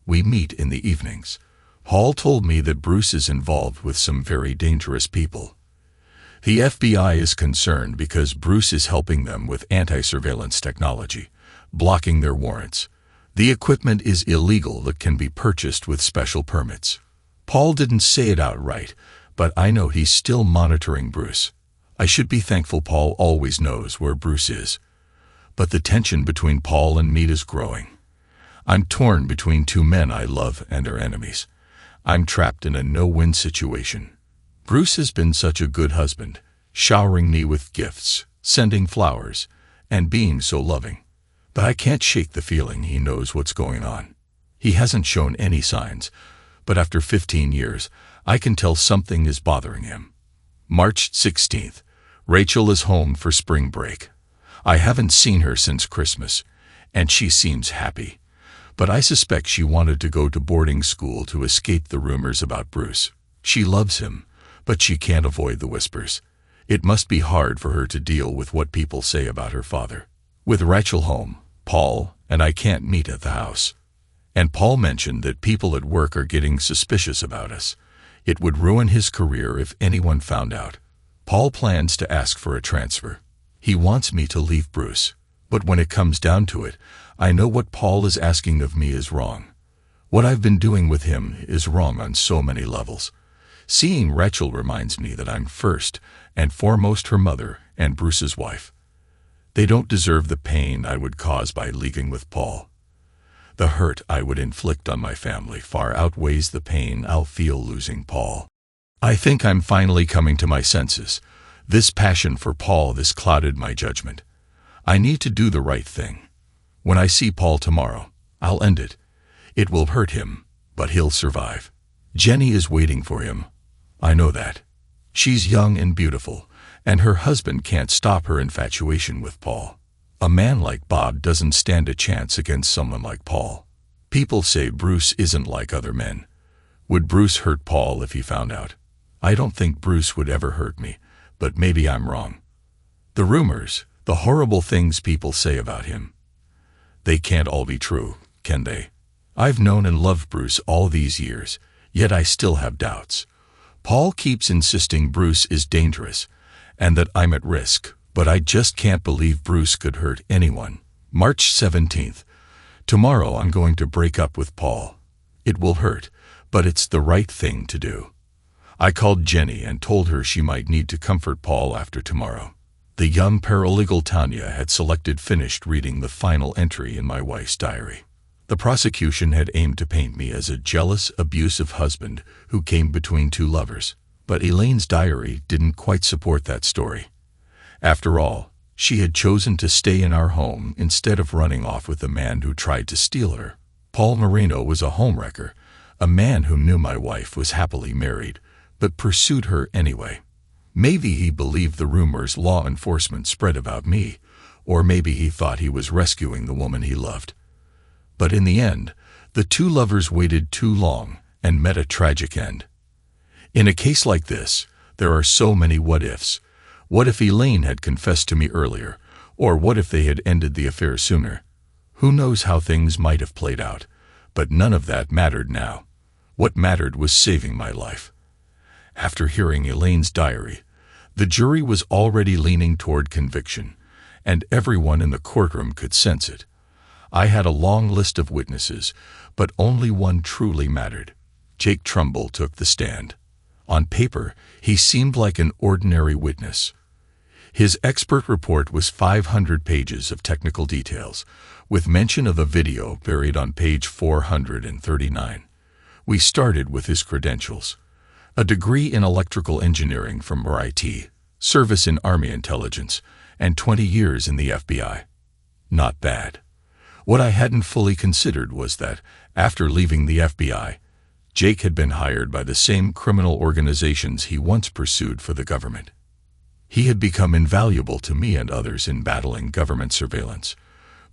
we meet in the evenings. Paul told me that Bruce is involved with some very dangerous people. The FBI is concerned because Bruce is helping them with anti-surveillance technology, blocking their warrants. The equipment is illegal that can be purchased with special permits. Paul didn't say it outright, but I know he's still monitoring Bruce. I should be thankful Paul always knows where Bruce is. But the tension between Paul and me is growing. I'm torn between two men I love and are enemies. I'm trapped in a no-win situation. Bruce has been such a good husband, showering me with gifts, sending flowers, and being so loving. But I can't shake the feeling he knows what's going on. He hasn't shown any signs, but after 15 years, I can tell something is bothering him. March 16th. Rachel is home for spring break. I haven't seen her since Christmas, and she seems happy. But I suspect she wanted to go to boarding school to escape the rumors about Bruce. She loves him, but she can't avoid the whispers. It must be hard for her to deal with what people say about her father. With Rachel home, Paul and I can't meet at the house. And Paul mentioned that people at work are getting suspicious about us. It would ruin his career if anyone found out. Paul plans to ask for a transfer. He wants me to leave Bruce, but when it comes down to it, I know what Paul is asking of me is wrong. What I've been doing with him is wrong on so many levels. Seeing Rachel reminds me that I'm first and foremost her mother and Bruce's wife. They don't deserve the pain I would cause by leaguing with Paul. The hurt I would inflict on my family far outweighs the pain I'll feel losing Paul. I think I'm finally coming to my senses. This passion for Paul has clouded my judgment. I need to do the right thing. When I see Paul tomorrow, I'll end it. It will hurt him, but he'll survive. Jenny is waiting for him. I know that. She's young and beautiful, and her husband can't stop her infatuation with Paul. A man like Bob doesn't stand a chance against someone like Paul. People say Bruce isn't like other men. Would Bruce hurt Paul if he found out? I don't think Bruce would ever hurt me, but maybe I'm wrong. The rumors, the horrible things people say about him, they can't all be true, can they? I've known and loved Bruce all these years, yet I still have doubts. Paul keeps insisting Bruce is dangerous and that I'm at risk, but I just can't believe Bruce could hurt anyone. March 17th. Tomorrow I'm going to break up with Paul. It will hurt, but it's the right thing to do. I called Jenny and told her she might need to comfort Paul after tomorrow. The young paralegal Tanya had finished reading the final entry in my wife's diary. The prosecution had aimed to paint me as a jealous, abusive husband who came between two lovers, but Elaine's diary didn't quite support that story. After all, she had chosen to stay in our home instead of running off with the man who tried to steal her. Paul Moreno was a homewrecker, a man who knew my wife was happily married, but pursued her anyway. Maybe he believed the rumors law enforcement spread about me, or maybe he thought he was rescuing the woman he loved. But in the end, the two lovers waited too long and met a tragic end. In a case like this, there are so many what-ifs. What if Elaine had confessed to me earlier, or what if they had ended the affair sooner? Who knows how things might have played out, but none of that mattered now. What mattered was saving my life. After hearing Elaine's diary, the jury was already leaning toward conviction, and everyone in the courtroom could sense it. I had a long list of witnesses, but only one truly mattered. Jake Trumbull took the stand. On paper, he seemed like an ordinary witness. His expert report was 500 pages of technical details, with mention of a video buried on page 439. We started with his credentials. A degree in electrical engineering from RIT, service in Army intelligence, and 20 years in the FBI. Not bad. What I hadn't fully considered was that, after leaving the FBI, Jake had been hired by the same criminal organizations he once pursued for the government. He had become invaluable to me and others in battling government surveillance.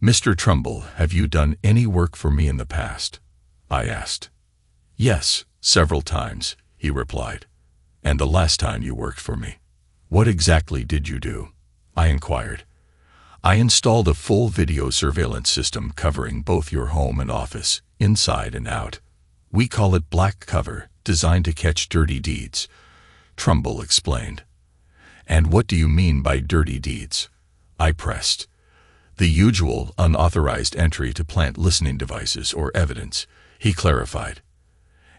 "Mr. Trumbull, have you done any work for me in the past?" I asked. "Yes, several times," he replied. "And the last time you worked for me. What exactly did you do?" I inquired. "I installed a full video surveillance system covering both your home and office, inside and out. We call it Black Cover, designed to catch dirty deeds," Trumbull explained. "And what do you mean by dirty deeds?" I pressed. "The usual unauthorized entry to plant listening devices or evidence," he clarified.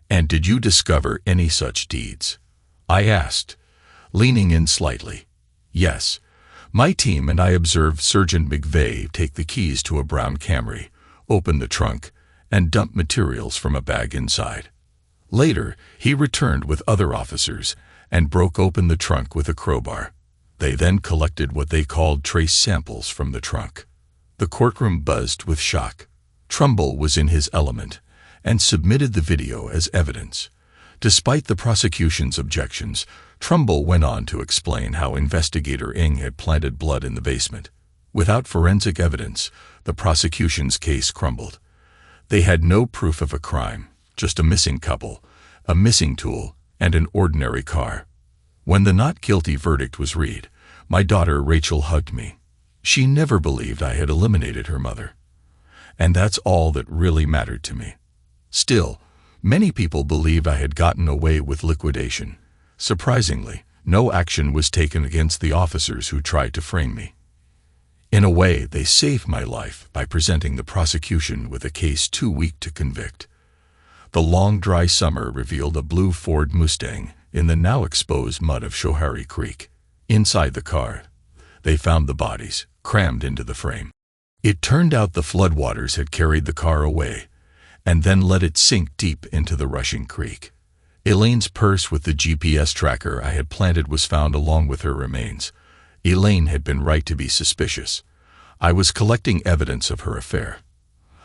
"And did you discover any such deeds?" I asked, leaning in slightly. "Yes. My team and I observed Sergeant McVeigh take the keys to a brown Camry, open the trunk, and dump materials from a bag inside. Later, he returned with other officers and broke open the trunk with a crowbar. They then collected what they called trace samples from the trunk." The courtroom buzzed with shock. Trumbull was in his element and submitted the video as evidence. Despite the prosecution's objections, Trumbull went on to explain how investigator Ng had planted blood in the basement. Without forensic evidence, the prosecution's case crumbled. They had no proof of a crime, just a missing couple, a missing tool, and an ordinary car. When the not guilty verdict was read, my daughter Rachel hugged me. She never believed I had eliminated her mother. And that's all that really mattered to me. Still, many people believed I had gotten away with liquidation. Surprisingly, no action was taken against the officers who tried to frame me. In a way, they saved my life by presenting the prosecution with a case too weak to convict. The long, dry summer revealed a blue Ford Mustang in the now exposed mud of Schoharie Creek. Inside the car, they found the bodies, crammed into the frame. It turned out the floodwaters had carried the car away, and then let it sink deep into the rushing creek. Elaine's purse with the GPS tracker I had planted was found along with her remains. Elaine had been right to be suspicious. I was collecting evidence of her affair.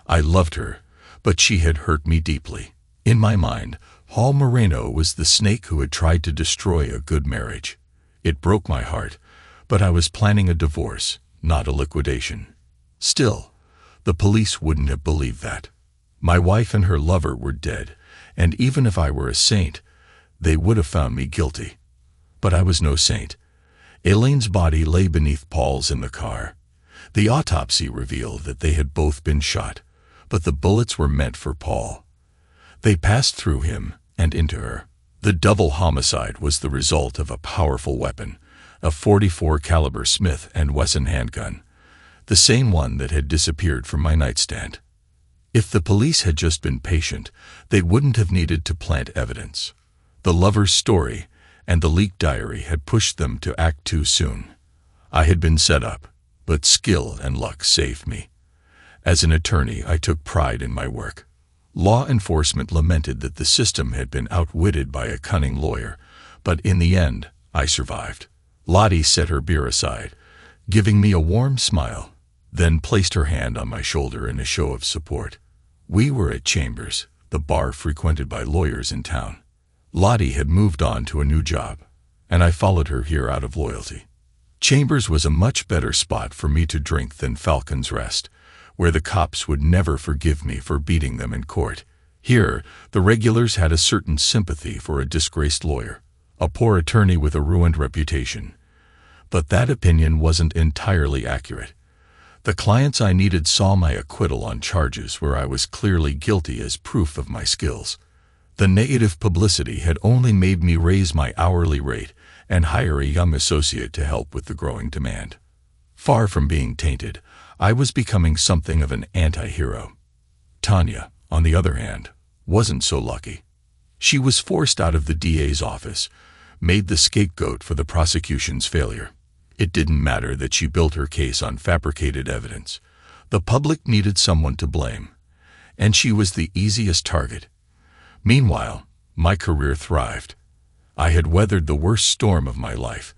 I loved her, but she had hurt me deeply. In my mind, Paul Moreno was the snake who had tried to destroy a good marriage. It broke my heart, but I was planning a divorce, not a liquidation. Still, the police wouldn't have believed that. My wife and her lover were dead, and even if I were a saint, they would have found me guilty. But I was no saint. Elaine's body lay beneath Paul's in the car. The autopsy revealed that they had both been shot, but the bullets were meant for Paul. They passed through him and into her. The double homicide was the result of a powerful weapon, a .44 caliber Smith & Wesson handgun, the same one that had disappeared from my nightstand. If the police had just been patient, they wouldn't have needed to plant evidence. The lover's story and the leaked diary had pushed them to act too soon. I had been set up, but skill and luck saved me. As an attorney, I took pride in my work. Law enforcement lamented that the system had been outwitted by a cunning lawyer, but in the end, I survived. Lottie set her beer aside, giving me a warm smile, then placed her hand on my shoulder in a show of support. We were at Chambers, the bar frequented by lawyers in town. Lottie had moved on to a new job, and I followed her here out of loyalty. Chambers was a much better spot for me to drink than Falcon's Rest, where the cops would never forgive me for beating them in court. Here, the regulars had a certain sympathy for a disgraced lawyer, a poor attorney with a ruined reputation. But that opinion wasn't entirely accurate. The clients I needed saw my acquittal on charges where I was clearly guilty as proof of my skills. The negative publicity had only made me raise my hourly rate and hire a young associate to help with the growing demand. Far from being tainted, I was becoming something of an anti-hero. Tanya, on the other hand, wasn't so lucky. She was forced out of the DA's office, made the scapegoat for the prosecution's failure. It didn't matter that she built her case on fabricated evidence. The public needed someone to blame, and she was the easiest target. Meanwhile, my career thrived. I had weathered the worst storm of my life,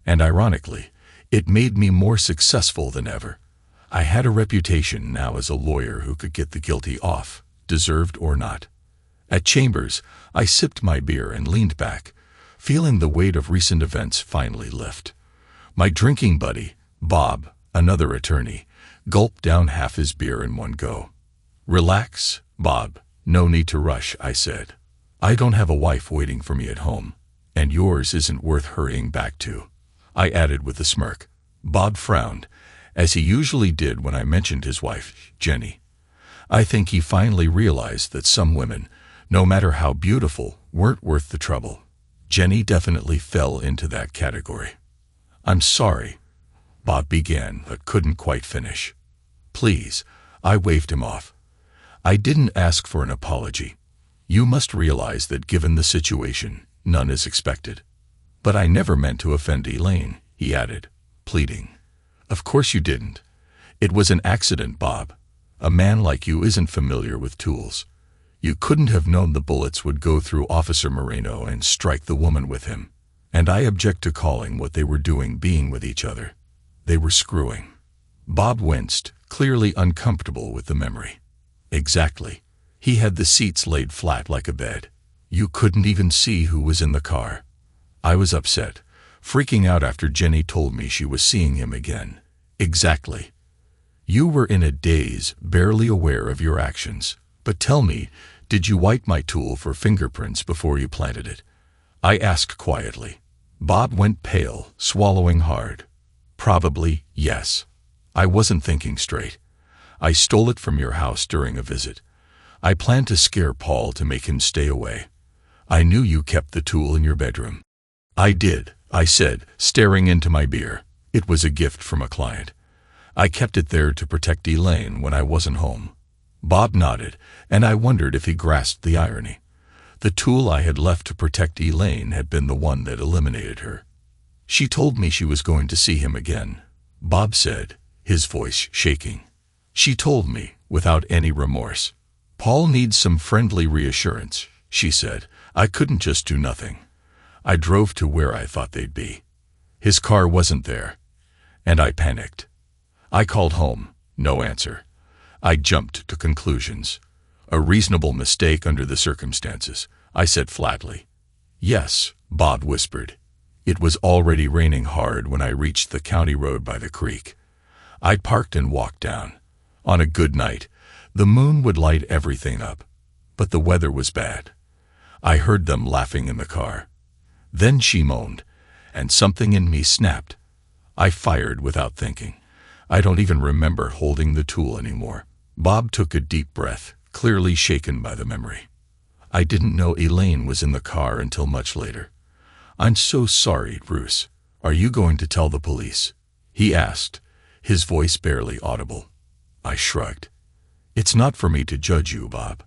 and ironically, it made me more successful than ever. I had a reputation now as a lawyer who could get the guilty off, deserved or not. At Chambers, I sipped my beer and leaned back, feeling the weight of recent events finally lift. My drinking buddy, Bob, another attorney, gulped down half his beer in one go. "Relax, Bob. No need to rush," I said. "I don't have a wife waiting for me at home, and yours isn't worth hurrying back to," I added with a smirk. Bob frowned, as he usually did when I mentioned his wife, Jenny. I think he finally realized that some women, no matter how beautiful, weren't worth the trouble. Jenny definitely fell into that category. "I'm sorry," Bob began, but couldn't quite finish. "Please," I waved him off. "I didn't ask for an apology. You must realize that given the situation, none is expected." "But I never meant to offend Elaine," he added, pleading. "Of course you didn't. It was an accident, Bob. A man like you isn't familiar with tools. You couldn't have known the bullets would go through Officer Moreno and strike the woman with him. And I object to calling what they were doing being with each other. They were screwing." Bob winced, clearly uncomfortable with the memory. "Exactly. He had the seats laid flat like a bed. You couldn't even see who was in the car." I was upset, freaking out after Jenny told me she was seeing him again. "Exactly. You were in a daze, barely aware of your actions. But tell me, did you wipe my tool for fingerprints before you planted it?" I asked quietly. Bob went pale, swallowing hard. "Probably, yes. I wasn't thinking straight. I stole it from your house during a visit. I planned to scare Paul to make him stay away. I knew you kept the tool in your bedroom." "I did," I said, staring into my beer. "It was a gift from a client. I kept it there to protect Elaine when I wasn't home." Bob nodded, and I wondered if he grasped the irony. The tool I had left to protect Elaine had been the one that eliminated her. "She told me she was going to see him again," Bob said, his voice shaking. "She told me, without any remorse. Paul needs some friendly reassurance," she said. "I couldn't just do nothing. I drove to where I thought they'd be. His car wasn't there, and I panicked. I called home, no answer. I jumped to conclusions. A reasonable mistake under the circumstances," I said flatly. "Yes," Bob whispered. "It was already raining hard when I reached the county road by the creek. I parked and walked down. On a good night, the moon would light everything up, but the weather was bad. I heard them laughing in the car. Then she moaned, and something in me snapped. I fired without thinking. I don't even remember holding the tool anymore." Bob took a deep breath, clearly shaken by the memory. "I didn't know Elaine was in the car until much later. I'm so sorry, Bruce. Are you going to tell the police?" he asked, his voice barely audible. I shrugged. "It's not for me to judge you, Bob.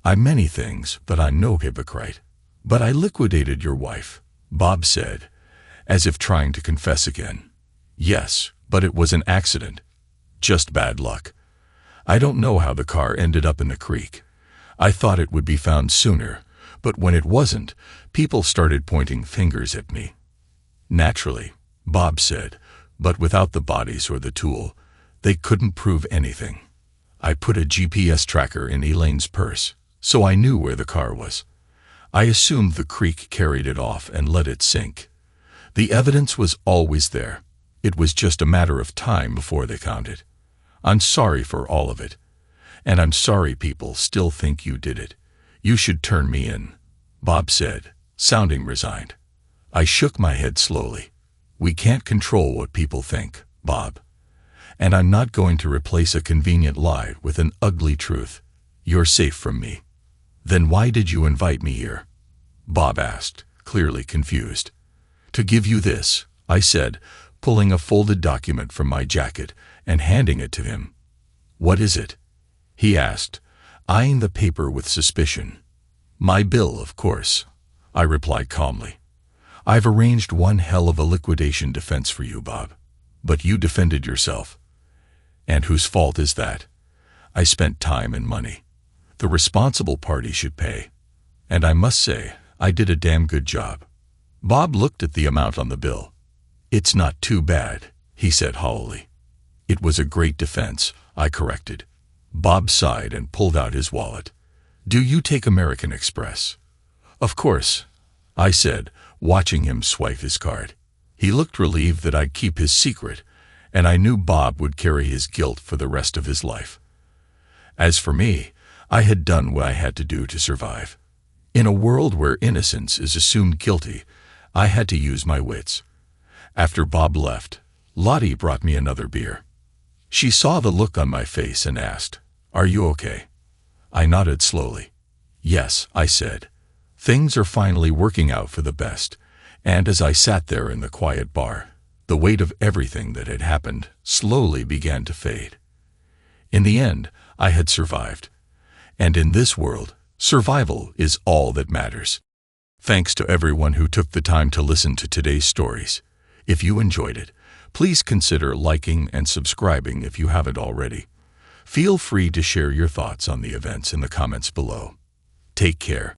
I'm many things, but I'm no hypocrite." "But I liquidated your wife," Bob said, as if trying to confess again. "Yes, but it was an accident. Just bad luck. I don't know how the car ended up in the creek. I thought it would be found sooner, but when it wasn't, people started pointing fingers at me." "Naturally," Bob said, "but without the bodies or the tool, they couldn't prove anything. I put a GPS tracker in Elaine's purse, so I knew where the car was. I assumed the creek carried it off and let it sink. The evidence was always there. It was just a matter of time before they found it. I'm sorry for all of it. And I'm sorry people still think you did it. You should turn me in," Bob said, sounding resigned. I shook my head slowly. "We can't control what people think, Bob. And I'm not going to replace a convenient lie with an ugly truth. You're safe from me." "Then why did you invite me here?" Bob asked, clearly confused. "To give you this," I said, pulling a folded document from my jacket and handing it to him. "What is it?" he asked, eyeing the paper with suspicion. "My bill, of course," I replied calmly. "I've arranged one hell of a liquidation defense for you, Bob. But you defended yourself. And whose fault is that? I spent time and money. The responsible party should pay." and I must say, I did a damn good job. Bob looked at the amount on the bill. "It's not too bad," he said hollowly. "It was a great defense," I corrected. Bob sighed and pulled out his wallet. "Do you take American Express?" "Of course," I said, watching him swipe his card. He looked relieved that I'd keep his secret, and I knew Bob would carry his guilt for the rest of his life. As for me, I had done what I had to do to survive. In a world where innocence is assumed guilty, I had to use my wits. After Bob left, Lottie brought me another beer. She saw the look on my face and asked, "Are you okay?" I nodded slowly. "Yes," I said. Things are finally working out for the best, and as I sat there in the quiet bar, the weight of everything that had happened slowly began to fade. In the end, I had survived. And in this world, survival is all that matters. Thanks to everyone who took the time to listen to today's stories. If you enjoyed it, please consider liking and subscribing if you haven't already. Feel free to share your thoughts on the events in the comments below. Take care.